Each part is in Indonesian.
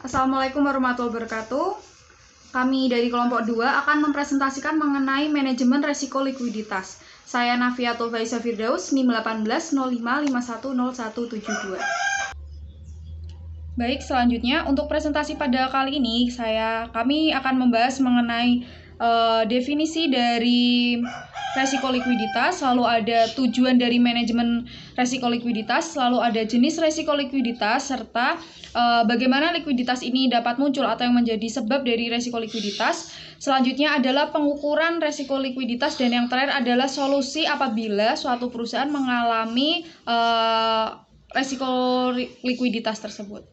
Assalamualaikum warahmatullahi wabarakatuh. Kami dari kelompok 2 akan mempresentasikan mengenai manajemen resiko likuiditas. Saya Nafiatul Faisa Firdaus, NIM 1805510172. Baik, selanjutnya untuk presentasi pada kali ini kami akan membahas mengenai definisi dari resiko likuiditas, lalu ada tujuan dari manajemen resiko likuiditas, lalu ada jenis resiko likuiditas, serta bagaimana likuiditas ini dapat muncul atau yang menjadi sebab dari resiko likuiditas. Selanjutnya adalah pengukuran resiko likuiditas, dan yang terakhir adalah solusi apabila suatu perusahaan mengalami resiko likuiditas tersebut.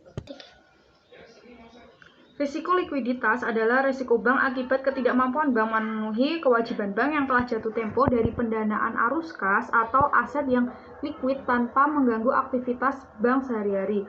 Risiko likuiditas adalah risiko bank akibat ketidakmampuan bank memenuhi kewajiban bank yang telah jatuh tempo dari pendanaan arus kas atau aset yang liquid tanpa mengganggu aktivitas bank sehari-hari.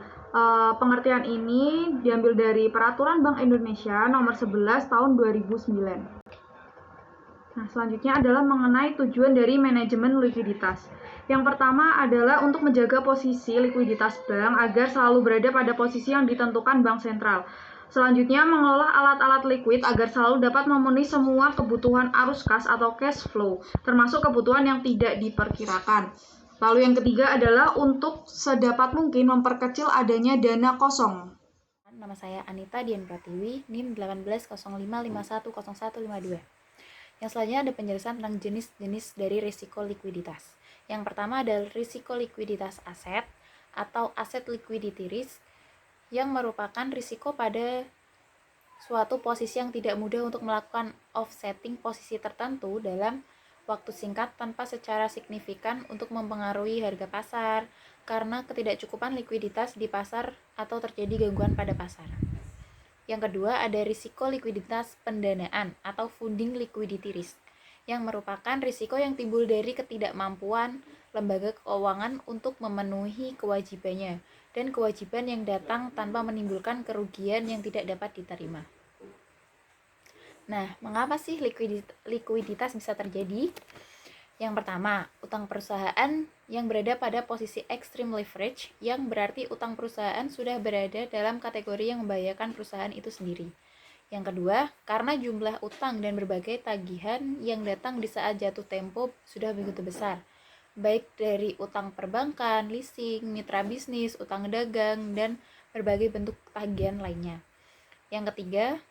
Pengertian ini diambil dari Peraturan Bank Indonesia Nomor 11 Tahun 2009. Nah, selanjutnya adalah mengenai tujuan dari manajemen likuiditas. Yang pertama adalah untuk menjaga posisi likuiditas bank agar selalu berada pada posisi yang ditentukan bank sentral. Selanjutnya, mengelola alat-alat likuid agar selalu dapat memenuhi semua kebutuhan arus kas atau cash flow, termasuk kebutuhan yang tidak diperkirakan. Lalu yang ketiga adalah untuk sedapat mungkin memperkecil adanya dana kosong. Nama saya Anita Dian Pratiwi, NIM 1805510152. Yang selanjutnya ada penjelasan tentang jenis-jenis dari risiko likuiditas. Yang pertama adalah risiko likuiditas aset atau asset liquidity risk, yang merupakan risiko pada suatu posisi yang tidak mudah untuk melakukan offsetting posisi tertentu dalam waktu singkat tanpa secara signifikan untuk mempengaruhi harga pasar karena ketidakcukupan likuiditas di pasar atau terjadi gangguan pada pasar. Yang kedua ada risiko likuiditas pendanaan atau funding liquidity risk, yang merupakan risiko yang timbul dari ketidakmampuan lembaga keuangan untuk memenuhi kewajibannya dan kewajiban yang datang tanpa menimbulkan kerugian yang tidak dapat diterima. Nah, mengapa sih likuiditas bisa terjadi? Yang pertama, utang perusahaan yang berada pada posisi extreme leverage, yang berarti utang perusahaan sudah berada dalam kategori yang membahayakan perusahaan itu sendiri. Yang kedua, karena jumlah utang dan berbagai tagihan yang datang di saat jatuh tempo sudah begitu besar, baik dari utang perbankan, leasing, mitra bisnis, utang dagang, dan berbagai bentuk tagihan lainnya. Yang ketiga,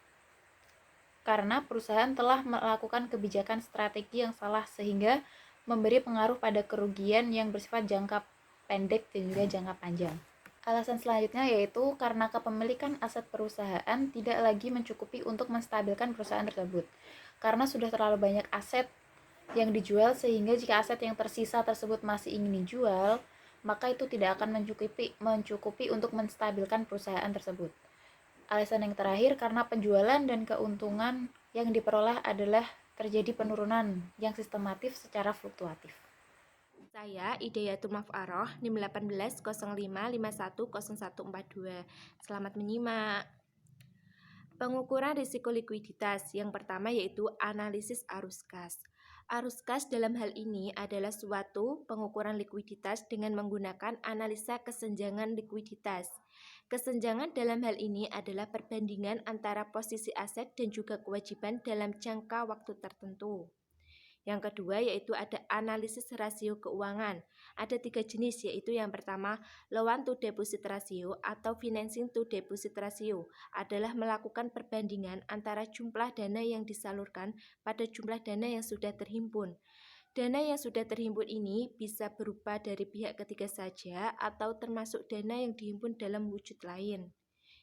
karena perusahaan telah melakukan kebijakan strategi yang salah sehingga memberi pengaruh pada kerugian yang bersifat jangka pendek dan juga jangka panjang. Alasan selanjutnya yaitu karena kepemilikan aset perusahaan tidak lagi mencukupi untuk menstabilkan perusahaan tersebut. Karena sudah terlalu banyak aset yang dijual sehingga jika aset yang tersisa tersebut masih ingin dijual, maka itu tidak akan mencukupi untuk menstabilkan perusahaan tersebut. Alasan yang terakhir karena penjualan dan keuntungan yang diperoleh adalah terjadi penurunan yang sistematif secara fluktuatif. Saya Idayatul Maf'aroh, NIM 1805510142. Selamat menyimak. Pengukuran risiko likuiditas yang pertama yaitu analisis arus kas. Arus kas dalam hal ini adalah suatu pengukuran likuiditas dengan menggunakan analisa kesenjangan likuiditas. Kesenjangan dalam hal ini adalah perbandingan antara posisi aset dan juga kewajiban dalam jangka waktu tertentu. Yang kedua yaitu ada analisis rasio keuangan. Ada 3 jenis, yaitu yang pertama loan to deposit ratio atau financing to deposit ratio adalah melakukan perbandingan antara jumlah dana yang disalurkan pada jumlah dana yang sudah terhimpun. Dana yang sudah terhimpun ini bisa berupa dari pihak ketiga saja atau termasuk dana yang dihimpun dalam wujud lain.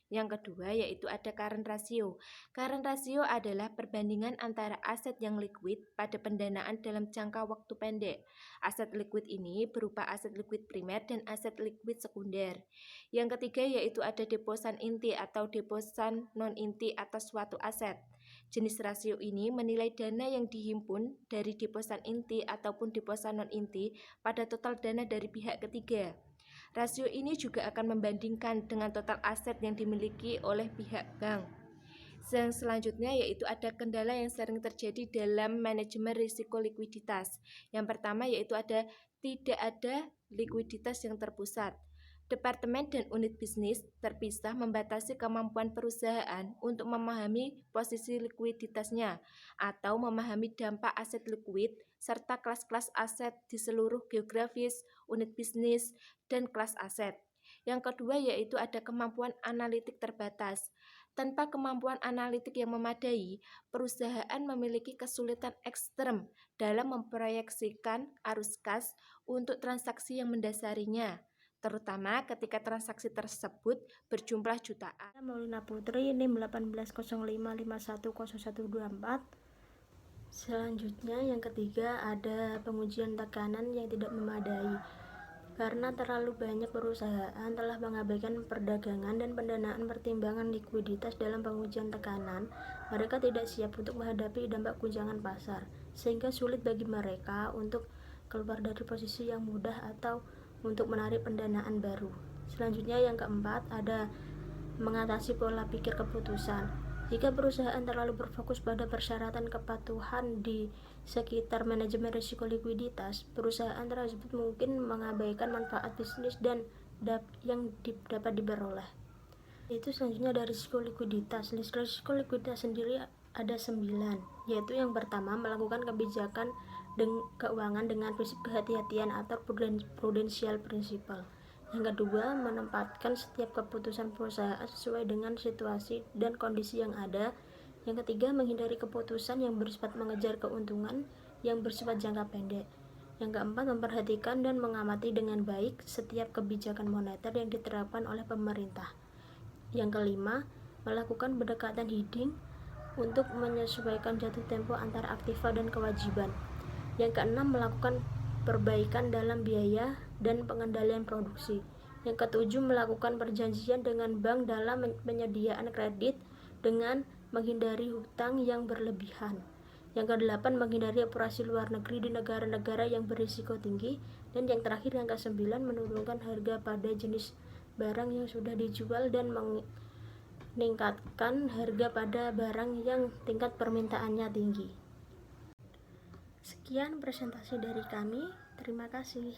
Yang kedua yaitu ada current ratio. Current ratio adalah perbandingan antara aset yang liquid pada pendanaan dalam jangka waktu pendek. Aset liquid ini berupa aset liquid primer dan aset liquid sekunder. Yang ketiga yaitu ada deposan inti atau deposan non-inti atas suatu aset. Jenis rasio ini menilai dana yang dihimpun dari deposan inti ataupun deposan non-inti pada total dana dari pihak ketiga. Rasio ini juga akan membandingkan dengan total aset yang dimiliki oleh pihak bank. Yang selanjutnya yaitu ada kendala yang sering terjadi dalam manajemen risiko likuiditas. Yang pertama yaitu tidak ada likuiditas yang terpusat. Departemen dan unit bisnis terpisah membatasi kemampuan perusahaan untuk memahami posisi likuiditasnya atau memahami dampak aset likuid serta kelas-kelas aset di seluruh geografis, unit bisnis, dan kelas aset. Yang kedua yaitu ada kemampuan analitik terbatas. Tanpa kemampuan analitik yang memadai, perusahaan memiliki kesulitan ekstrem dalam memproyeksikan arus kas untuk transaksi yang mendasarinya, terutama ketika transaksi tersebut berjumlah jutaan. Maulina Putri, NIM 1805510124. Selanjutnya yang ketiga ada pengujian tekanan yang tidak memadai. Karena terlalu banyak perusahaan telah mengabaikan perdagangan dan pendanaan pertimbangan likuiditas dalam pengujian tekanan, mereka tidak siap untuk menghadapi dampak guncangan pasar, sehingga sulit bagi mereka untuk keluar dari posisi yang mudah atau untuk menarik pendanaan baru. Selanjutnya yang keempat ada mengatasi pola pikir keputusan. Jika perusahaan terlalu berfokus pada persyaratan kepatuhan di sekitar manajemen risiko likuiditas, perusahaan tersebut mungkin mengabaikan manfaat bisnis dan yang dapat diperoleh. Itu selanjutnya ada risiko likuiditas. Risiko likuiditas sendiri ada 9, yaitu yang pertama melakukan kebijakan keuangan dengan prinsip kehati-hatian atau prudential principle. Yang kedua, menempatkan setiap keputusan perusahaan sesuai dengan situasi dan kondisi yang ada. Yang ketiga, menghindari keputusan yang bersifat mengejar keuntungan yang bersifat jangka pendek. Yang keempat, memperhatikan dan mengamati dengan baik setiap kebijakan moneter yang diterapkan oleh pemerintah. Yang kelima, melakukan pendekatan hedging untuk menyesuaikan jatuh tempo antara aktiva dan kewajiban. Yang keenam, melakukan perbaikan dalam biaya dan pengendalian produksi. Yang ketujuh, melakukan perjanjian dengan bank dalam penyediaan kredit dengan menghindari hutang yang berlebihan. Yang kedelapan, menghindari operasi luar negeri di negara-negara yang berisiko tinggi. Dan yang terakhir, yang kesembilan, menurunkan harga pada jenis barang yang sudah dijual dan meningkatkan harga pada barang yang tingkat permintaannya tinggi. Sekian presentasi dari kami. Terima kasih.